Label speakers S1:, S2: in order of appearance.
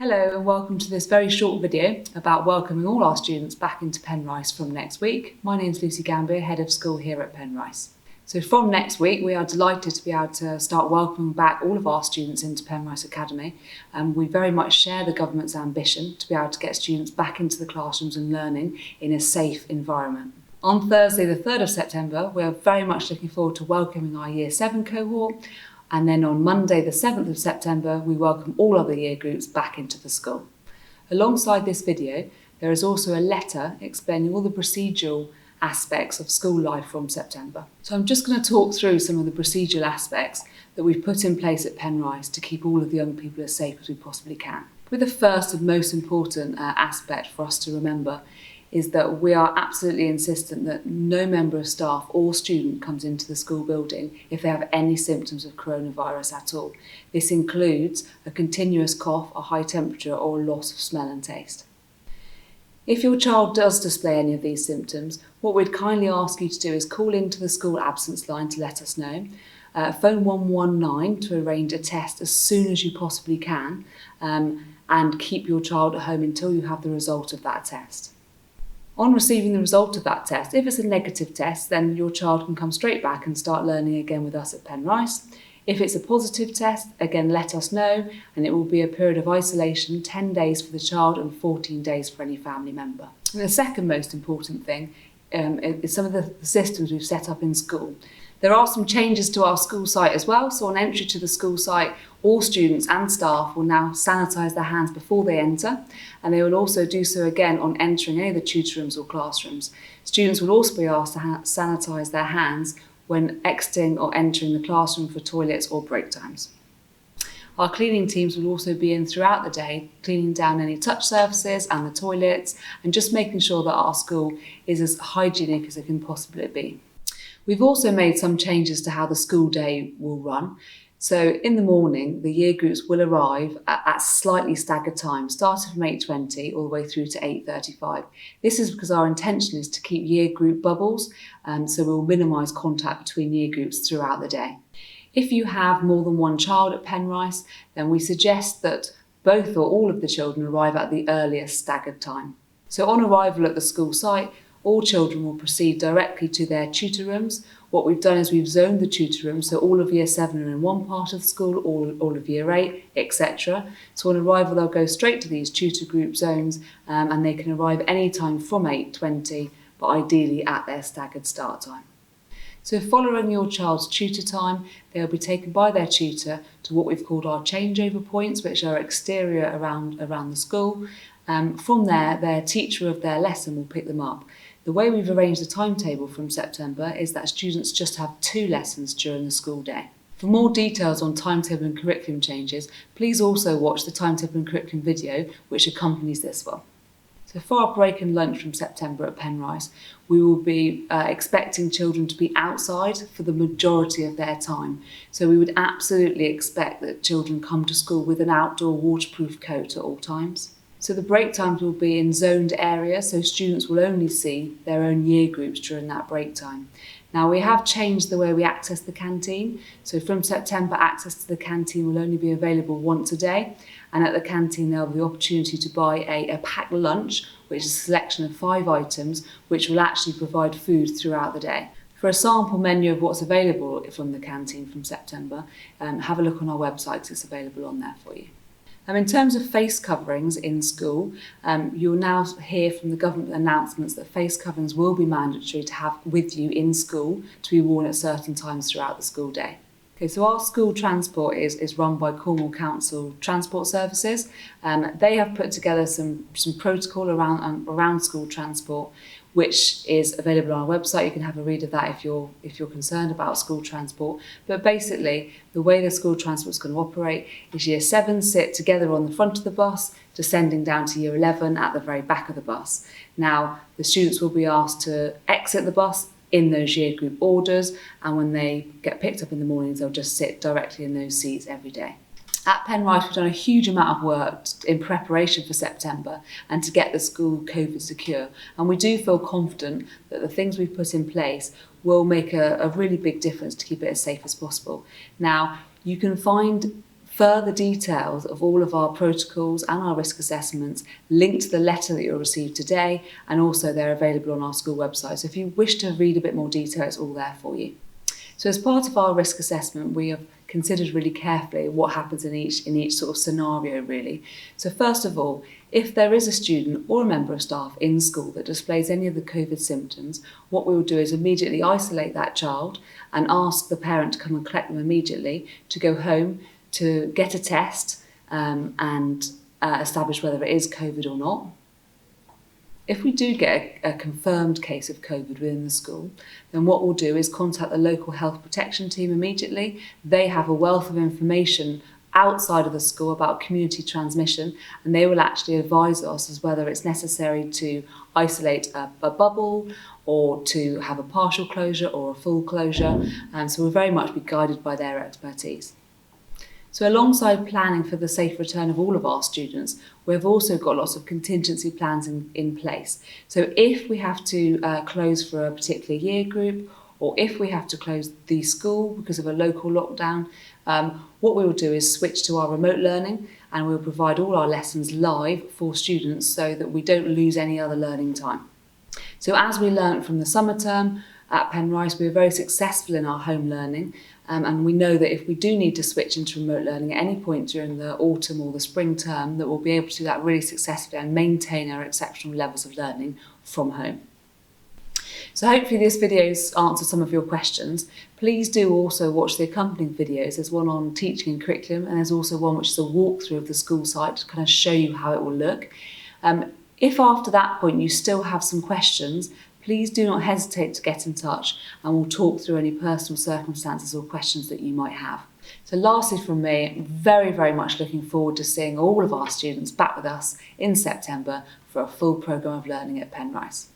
S1: Hello and welcome to this very short video about welcoming all our students back into Penrice from next week. My name is Lucy Gambier, Head of School here at Penrice. So from next week we are delighted to be able to start welcoming back all of our students into Penrice Academy, and we very much share the government's ambition to be able to get students back into the classrooms and learning in a safe environment. On Thursday the 3rd of September we are very much looking forward to welcoming our Year 7 cohort. And then on Monday the 7th of September, we welcome all other year groups back into the school. Alongside this video, there is also a letter explaining all the procedural aspects of school life from September. So I'm just going to talk through some of the procedural aspects that we've put in place at Penrice to keep all of the young people as safe as we possibly can. With the first and most important aspect for us to remember is that we are absolutely insistent that no member of staff or student comes into the school building if they have any symptoms of coronavirus at all. This includes a continuous cough, a high temperature or a loss of smell and taste. If your child does display any of these symptoms, what we'd kindly ask you to do is call into the school absence line to let us know, phone 119 to arrange a test as soon as you possibly can, and keep your child at home until you have the result of that test. On receiving the result of that test, if it's a negative test, then your child can come straight back and start learning again with us at Penrice. If it's a positive test, again let us know, and it will be a period of isolation, 10 days for the child and 14 days for any family member. And the second most important thing is some of the systems we've set up in school. There are some changes to our school site as well, so on entry to the school site, all students and staff will now sanitise their hands before they enter, and they will also do so again on entering any of the tutor rooms or classrooms. Students will also be asked to sanitise their hands when exiting or entering the classroom for toilets or break times. Our cleaning teams will also be in throughout the day, cleaning down any touch surfaces and the toilets, and just making sure that our school is as hygienic as it can possibly be. We've also made some changes to how the school day will run. So in the morning, the year groups will arrive at slightly staggered times, starting from 8:20 all the way through to 8:35. This is because our intention is to keep year group bubbles, so we'll minimise contact between year groups throughout the day. If you have more than one child at Penrice, then we suggest that both or all of the children arrive at the earliest staggered time. So on arrival at the school site, all children will proceed directly to their tutor rooms. What we've done is we've zoned the tutor rooms, so all of Year 7 are in one part of the school, all of Year 8, etc. So on arrival they'll go straight to these tutor group zones, and they can arrive any time from 8:20, but ideally at their staggered start time. So following your child's tutor time, they'll be taken by their tutor to what we've called our changeover points, which are exterior around the school. From there, their teacher of their lesson will pick them up. The way we've arranged the timetable from September is that students just have 2 lessons during the school day. For more details on timetable and curriculum changes, please also watch the timetable and curriculum video which accompanies this one. So for our break and lunch from September at Penrice, we will be expecting children to be outside for the majority of their time. So we would absolutely expect that children come to school with an outdoor waterproof coat at all times. So the break times will be in zoned areas, so students will only see their own year groups during that break time. Now we have changed the way we access the canteen, so from September access to the canteen will only be available once a day, and at the canteen there'll be the opportunity to buy a packed lunch, which is a selection of 5 items, which will actually provide food throughout the day. For a sample menu of what's available from the canteen from September, have a look on our website because it's available on there for you. In terms of face coverings in school, you'll now hear from the government announcements that face coverings will be mandatory to have with you in school to be worn at certain times throughout the school day. Okay, so our school transport is run by Cornwall Council Transport Services. They have put together some protocol around school transport, which is available on our website. You can have a read of that if you're concerned about school transport. But basically, the way the school transport is going to operate is Year 7 sit together on the front of the bus, descending down to Year 11 at the very back of the bus. Now, the students will be asked to exit the bus in those year group orders, and when they get picked up in the mornings, they'll just sit directly in those seats every day. At Penrice, we've done a huge amount of work in preparation for September and to get the school COVID secure. And we do feel confident that the things we've put in place will make a really big difference to keep it as safe as possible. Now, you can find further details of all of our protocols and our risk assessments linked to the letter that you'll receive today, and also they're available on our school website. So if you wish to read a bit more detail, it's all there for you. So as part of our risk assessment, we have considered really carefully what happens in each sort of scenario really. So first of all, if there is a student or a member of staff in school that displays any of the COVID symptoms, what we will do is immediately isolate that child and ask the parent to come and collect them immediately, to go home, to get a test and establish whether it is COVID or not. If we do get a confirmed case of COVID within the school, then what we'll do is contact the local health protection team immediately. They have a wealth of information outside of the school about community transmission, and they will actually advise us as whether it's necessary to isolate a bubble or to have a partial closure or a full closure. So we'll very much be guided by their expertise. So alongside planning for the safe return of all of our students, we've also got lots of contingency plans in place. So if we have to close for a particular year group, or if we have to close the school because of a local lockdown, what we will do is switch to our remote learning, and we'll provide all our lessons live for students so that we don't lose any other learning time. So as we learnt from the summer term at Penrice, we were very successful in our home learning, and we know that if we do need to switch into remote learning at any point during the autumn or the spring term, that we'll be able to do that really successfully and maintain our exceptional levels of learning from home. So hopefully this video's answered some of your questions. Please do also watch the accompanying videos. There's one on teaching and curriculum, and there's also one which is a walkthrough of the school site to kind of show you how it will look. If after that point you still have some questions, please do not hesitate to get in touch, and we'll talk through any personal circumstances or questions that you might have. So lastly from me, I'm very, very much looking forward to seeing all of our students back with us in September for a full programme of learning at Penrice.